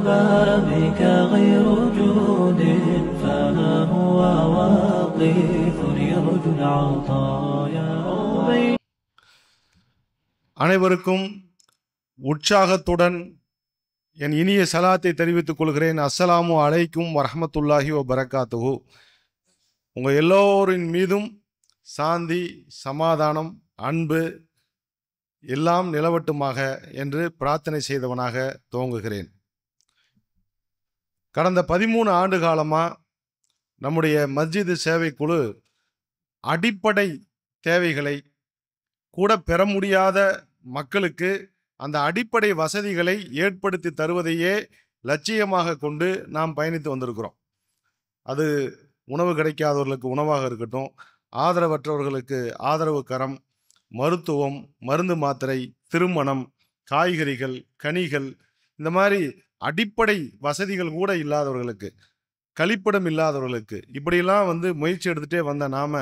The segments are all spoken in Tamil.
بابك غير جود فها هو واقف يرجو العطايا. அனைவருக்கும் உற்சாகத்துடன் என் இனிய சலாத்தை தெரிவித்துக் கொள்கிறேன். அஸ்ஸலாமு அலைக்கும் வரஹ்மத்துல்லாஹி வபரகாத்துஹு. உங்கள் எல்லோரின் மீதும் சாந்தி, சமாதானம், அன்பு எல்லாம் நிலவட்டுமாக என்று பிரார்த்தனை செய்தவனாக துவங்குகிறேன். கடந்த 13 ஆண்டு காலமாக நம்முடைய மஸ்ஜிது சேவைக்குழு அடிப்படை தேவைகளை கூட பெற முடியாத மக்களுக்கு அந்த அடிப்படை வசதிகளை ஏற்படுத்தி தருவதையே லட்சியமாக கொண்டு நாம் பயணித்து வந்திருக்கிறோம். அது உணவு கிடைக்காதவர்களுக்கு உணவாக இருக்கட்டும், ஆதரவற்றவர்களுக்கு ஆதரவு கரம், மருத்துவம், மருந்து மாத்திரை, திருமணம், காய்கறிகள், கனிகள், இந்த மாதிரி அடிப்படை வசதிகள் கூட இல்லாதவர்களுக்கு, கழிப்பிடம் இல்லாதவர்களுக்கு, இப்படியெல்லாம் முயற்சி எடுத்துகிட்டே வந்த நாம்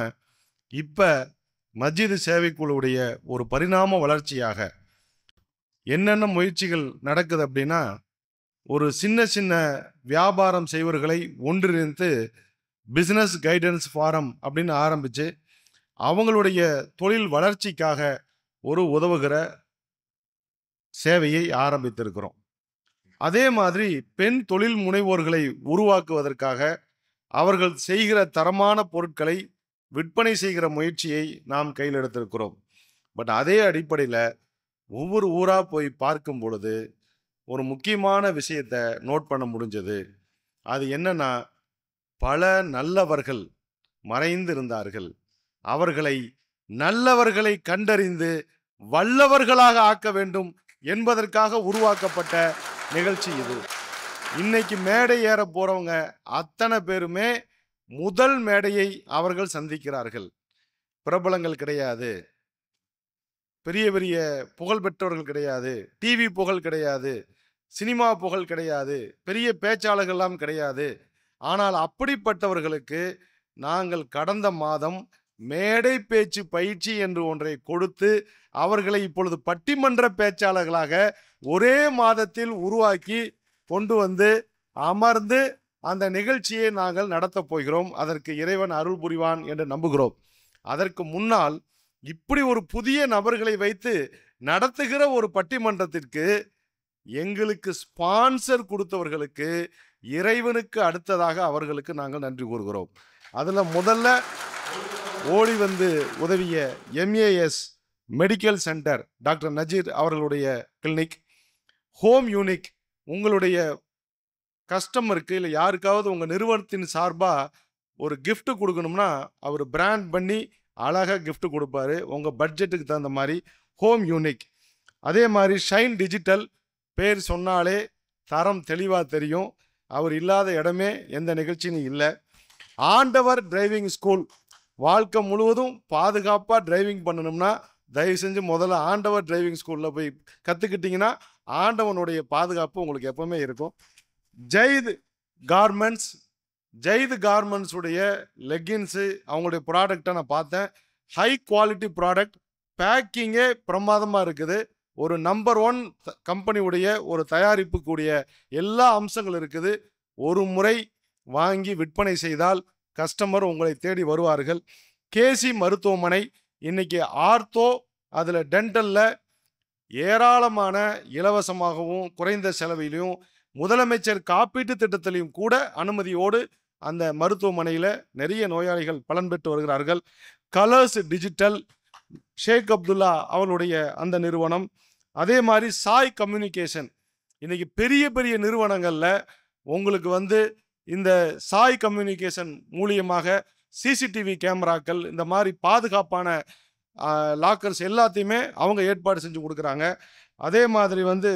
இப்போ மஸ்ஜிது சேவைக்குழுவுடைய ஒரு பரிணாம வளர்ச்சியாக என்னென்ன முயற்சிகள் நடக்குது அப்படின்னா, ஒரு சின்ன சின்ன வியாபாரம் செய்வர்களை ஒன்றிணைத்து பிஸ்னஸ் கைடன்ஸ் ஃபாரம் அப்படின்னு ஆரம்பித்து அவங்களுடைய தொழில் வளர்ச்சிக்காக ஒரு உதவுகிற சேவையை ஆரம்பித்திருக்கிறோம். அதே மாதிரி பெண் தொழில் முனைவோர்களை உருவாக்குவதற்காக அவர்கள் செய்கிற தரமான பொருட்களை விற்பனை செய்கிற முயற்சியை நாம் கையில் எடுத்திருக்கிறோம். பட் அதே அடிப்படையில் ஒவ்வொரு ஊராக போய் பார்க்கும் பொழுது ஒரு முக்கியமான விஷயத்தை நோட் பண்ண முடிஞ்சது. அது என்னன்னா, பல நல்லவர்கள் மறைந்திருந்தார்கள். அவர்களை நல்லவர்களை கண்டறிந்து வல்லவர்களாக ஆக்க வேண்டும் என்பதற்காக உருவாக்கப்பட்ட நிகழ்ச்சி இது. இன்னைக்கு மேடை ஏற போறவங்க அத்தனை பேருமே முதல் மேடையை அவர்கள் சந்திக்கிறார்கள். பிரபலங்கள் கிடையாது, பெரிய பெரிய புகழ் பெற்றவர்கள் கிடையாது, டிவி புகழ் கிடையாது, சினிமா புகழ் கிடையாது, பெரிய பேச்சாளர்கள்லாம் கிடையாது. ஆனால் அப்படிப்பட்டவர்களுக்கு நாங்கள் கடந்த மாதம் மேடை பேச்சு பயிற்சி என்று ஒன்றை கொடுத்து அவர்களை இப்பொழுது பட்டிமன்ற பேச்சாளர்களாக ஒரே மாதத்தில் உருவாக்கி கொண்டு வந்து அமர்ந்து அந்த நிகழ்ச்சியை நாங்கள் நடத்தப் போகிறோம். அதற்கு இறைவன் அருள் புரிவான் என்று நம்புகிறோம். அதற்கு முன்னால் இப்படி ஒரு புதிய நபர்களை வைத்து நடத்துகிற ஒரு பட்டிமன்றத்திற்கு எங்களுக்கு ஸ்பான்சர் கொடுத்தவர்களுக்கு இறைவனுக்கு அடுத்ததாக அவர்களுக்கு நாங்கள் நன்றி கூறுகிறோம். அதில் முதல்ல ஓடி உதவிய MAS medical centre doctor Nazir அவர்களுடைய கிளினிக், ஹோம் யூனிக், உங்களுடைய கஸ்டமருக்கு இல்லை யாருக்காவது உங்கள் நிறுவனத்தின் சார்பாக ஒரு gift கொடுக்கணும்னா அவர் பிராண்ட் பண்ணி அழகாக gift கொடுப்பாரு உங்கள் பட்ஜெட்டுக்கு தகுந்த மாதிரி. Home unique. அதே மாதிரி ஷைன் டிஜிட்டல், பேர் சொன்னாலே தரம் தெளிவாக தெரியும். அவர் இல்லாத இடமே எந்த நிகழ்ச்சியும் இல்லை. ஆண்டவர் டிரைவிங் ஸ்கூல், வாழ்க்கை முழுவதும் பாதுகாப்பாக டிரைவிங் பண்ணணும்னா தயவு செஞ்சு முதல்ல ஆண்டவர் டிரைவிங் ஸ்கூலில் போய் கற்றுக்கிட்டிங்கன்னா ஆண்டவனுடைய பாதுகாப்பு உங்களுக்கு எப்பவுமே இருக்கும். ஜெயித் கார்மெண்ட்ஸ், ஜெயித் கார்மெண்ட்ஸ் உடைய லெக்கின்ஸு அவங்களுடைய ப்ராடக்டை நான் பார்த்தேன். ஹை குவாலிட்டி ப்ராடக்ட், பேக்கிங்கே பிரமாதமாக இருக்குது. ஒரு நம்பர் 1 கம்பெனியுடைய ஒரு தயாரிப்பு கூடிய எல்லா அம்சங்கள் இருக்குது. ஒரு முறை வாங்கி விற்பனை செய்தால் கஸ்டமர் உங்களை தேடி வருவார்கள். கேசி மருத்துவமனை இன்னைக்கு ஆர்த்தோ, அதில் டென்டலில் ஏராளமான இலவசமாகவும் குறைந்த செலவிலையும் முதலமைச்சர் காப்பீட்டு திட்டத்திலையும் கூட அனுமதியோடு அந்த மருத்துவமனையில் நிறைய நோயாளிகள் பலன் பெற்று வருகிறார்கள். கலர்ஸ் டிஜிட்டல், ஷேக் அப்துல்லா அவர்களுடைய அந்த நிறுவனம். அதே மாதிரி சாய் கம்யூனிகேஷன். இன்னைக்கு பெரிய பெரிய நிறுவனங்களில் உங்களுக்கு இந்த சாய் கம்யூனிகேஷன் மூலியமாக சிசிடிவி கேமராக்கள், இந்த மாதிரி பாதுகாப்பான லாக்கர்ஸ் எல்லாத்தையுமே அவங்க ஏற்பாடு செஞ்சு கொடுக்குறாங்க. அதே மாதிரி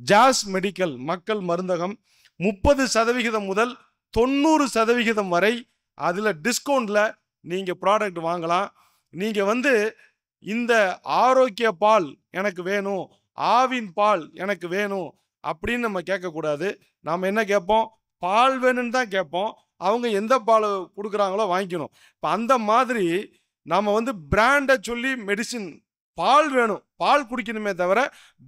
ஜாஸ் மெடிக்கல் மக்கள் மருந்தகம் 30% முதல் 90% வரை அதில் டிஸ்கவுண்டில் நீங்கள் ப்ராடக்ட் வாங்கலாம். நீங்கள் இந்த ஆரோக்கிய பால் எனக்கு வேணும், ஆவின் பால் எனக்கு வேணும் அப்படின்னு நம்ம கேட்கக்கூடாது. நாம் என்ன கேட்போம்? பால் வேணும்னு தான் கேட்போம். அவங்க எந்த பால் கொடுக்குறாங்களோ வாங்கிக்கணும். இப்போ அந்த மாதிரி நம்ம பிராண்டை சொல்லி மெடிசின், பால் வேணும், பால் குடிக்கணுமே தவிர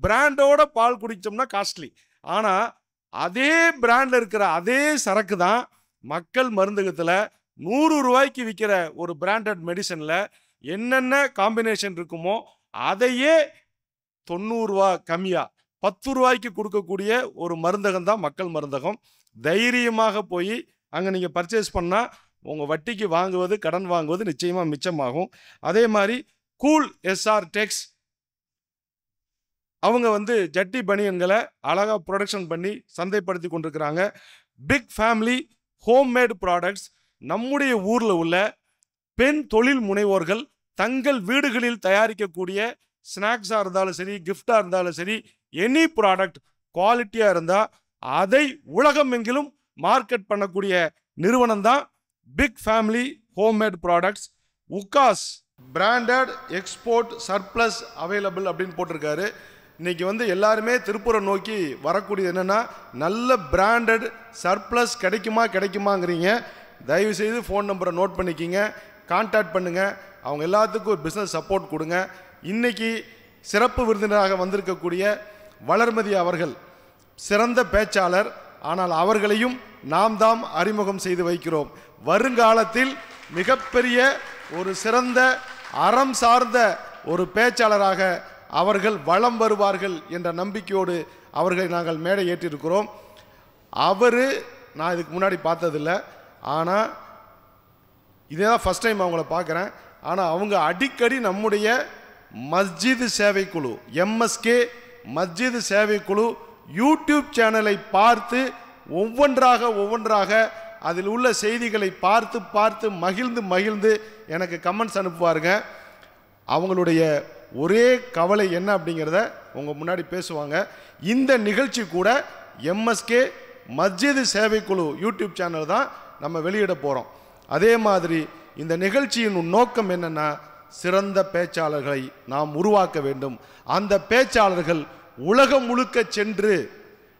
பிராண்டோட பால் குடித்தோம்னா காஸ்ட்லி. ஆனால் அதே பிராண்ட்ல இருக்கிற அதே சரக்கு தான் மக்கள் மருந்தகத்தில் 100 ரூபாய்க்கு விற்கிற ஒரு பிராண்டட் மெடிசன்ல என்னென்ன காம்பினேஷன் இருக்குமோ அதையே 90 ரூபா கம்மியா 10 ரூபாய்க்கு கொடுக்கக்கூடிய ஒரு மருந்தகம் தான் மக்கள் மருந்தகம். தைரியமாக போய் அங்கே நீங்கள் பர்ச்சேஸ் பண்ணால் உங்கள் வட்டிக்கு வாங்குவது, கடன் வாங்குவது நிச்சயமாக மிச்சமாகும். அதே மாதிரி கூல் எஸ்ஆர் டெக்ஸ் அவங்க ஜட்டி பனியன்களை அழகாக ப்ரொடக்ஷன் பண்ணி சந்தைப்படுத்தி கொண்டிருக்கிறாங்க. பிக் ஃபேமிலி ஹோம்மேட் ப்ராடக்ட்ஸ் நம்முடைய ஊரில் உள்ள பெண் தொழில் முனைவோர்கள் தங்கள் வீடுகளில் தயாரிக்கக்கூடிய ஸ்நாக்ஸாக இருந்தாலும் சரி, கிஃப்டாக இருந்தாலும் சரி, எனி ப்ராடக்ட் குவாலிட்டியாக இருந்தால் அதை உலகம் எங்கிலும் மார்க்கெட் பண்ணக்கூடிய நிறுவனம் தான் பிக் ஃபேமிலி ஹோம்மேட் ப்ராடக்ட்ஸ். உக்காஸ் பிராண்டட் எக்ஸ்போர்ட் சர்ப்ளஸ் அவைலபிள் அப்படின்னு போட்டிருக்காரு. இன்னைக்கு எல்லாருமே திருப்பூரம் நோக்கி வரக்கூடியது என்னென்னா, நல்ல பிராண்டட் சர்ப்ளஸ் கிடைக்குமாங்கிறீங்க. தயவுசெய்து ஃபோன் நம்பரை நோட் பண்ணிக்கிங்க, கான்டாக்ட் பண்ணுங்கள். அவங்க எல்லாத்துக்கும் ஒரு பிஸ்னஸ் சப்போர்ட் கொடுங்க. இன்னைக்கு சிறப்பு விருந்தினராக வந்திருக்கக்கூடிய வளர்மதி அவர்கள் சிறந்த பேச்சாளர். ஆனால் அவர்களையும் நாம் தான் அறிமுகம் செய்து வைக்கிறோம். வருங்காலத்தில் மிகப்பெரிய ஒரு சிறந்த அறம் சார்ந்த ஒரு பேச்சாளராக அவர்கள் வளம் வருவார்கள் என்ற நம்பிக்கையோடு அவர்களை நாங்கள் மேடை ஏற்றிருக்கிறோம். நான் இதுக்கு முன்னாடி பார்த்ததில்லை, ஆனால் இதே தான் ஃபஸ்ட் டைம் அவங்கள பார்க்குறேன். ஆனால் அவங்க அடிக்கடி நம்முடைய மஸ்ஜித் சேவைக்குழு எம்எஸ்கே மஸ்ஜித் சேவைக்குழு யூடியூப் சேனலை பார்த்து ஒவ்வொன்றாக அதில் உள்ள செய்திகளை பார்த்து மகிழ்ந்து எனக்கு கமெண்ட்ஸ் அனுப்புவாருங்க. அவங்களுடைய ஒரே கவலை என்ன அப்படிங்கிறத உங்கள் முன்னாடி பேசுவாங்க. இந்த நிகழ்ச்சி கூட எம்எஸ்கே மஸ்ஜித் சேவைக்குழு யூடியூப் சேனல் தான் நம்ம வெளியிட போகிறோம். அதே மாதிரி இந்த நிகழ்ச்சியின் நோக்கம் என்னென்னா, சிறந்த பேச்சாளர்களை நாம் உருவாக்க வேண்டும். அந்த பேச்சாளர்கள் உலகம் முழுக்க சென்று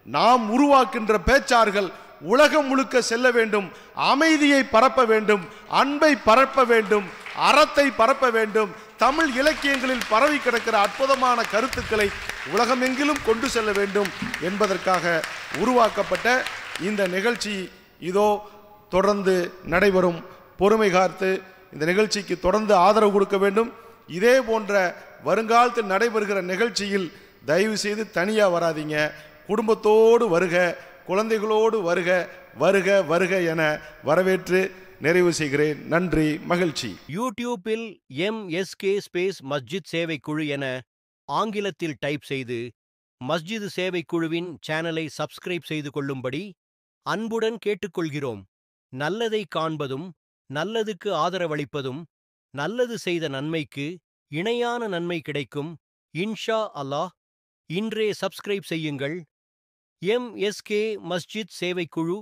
நாம் உருவாக்கின்ற பேச்சாளர்கள் உலகம் முழுக்க செல்ல வேண்டும். அமைதியை பரப்ப வேண்டும், அன்பை பரப்ப வேண்டும், அறத்தை பரப்ப வேண்டும். தமிழ் இலக்கியங்களில் பரவி கிடக்கிற அற்புதமான கருத்துக்களை உலகமெங்கிலும் கொண்டு செல்ல வேண்டும் என்பதற்காக உருவாக்கப்பட்ட இந்த நிகழ்ச்சி இதோ தொடர்ந்து நடைபெறும். பொறுமை காத்து இந்த நிகழ்ச்சிக்கு தொடர்ந்து ஆதரவு கொடுக்க வேண்டும். இதே போன்ற வருங்காலத்தில் நடைபெறுகிற நிகழ்ச்சியில் தயவு செய்து தனியாக வராதீங்க, குடும்பத்தோடு வருக, குழந்தைகளோடு வருக வருக வருக என வரவேற்று நிறைவு செய்கிறேன். நன்றி, மகிழ்ச்சி. யூடியூப்பில் எம்எஸ்கே ஸ்பேஸ் மஸ்ஜித் சேவைக்குழு என ஆங்கிலத்தில் டைப் செய்து மஸ்ஜித் சேவைக்குழுவின் சேனலை சப்ஸ்கிரைப் செய்து கொள்ளும்படி அன்புடன் கேட்டுக்கொள்கிறோம். நல்லதை காண்பதும் நல்லதுக்கு ஆதரவளிப்பதும் நல்லது செய்த நன்மைக்கு இணையான நன்மை கிடைக்கும். இன்ஷா அல்லாஹ். இன்றே சப்ஸ்கிரைப் செய்யுங்கள். எம்எஸ்கே மஸ்ஜித் சேவைக்குழு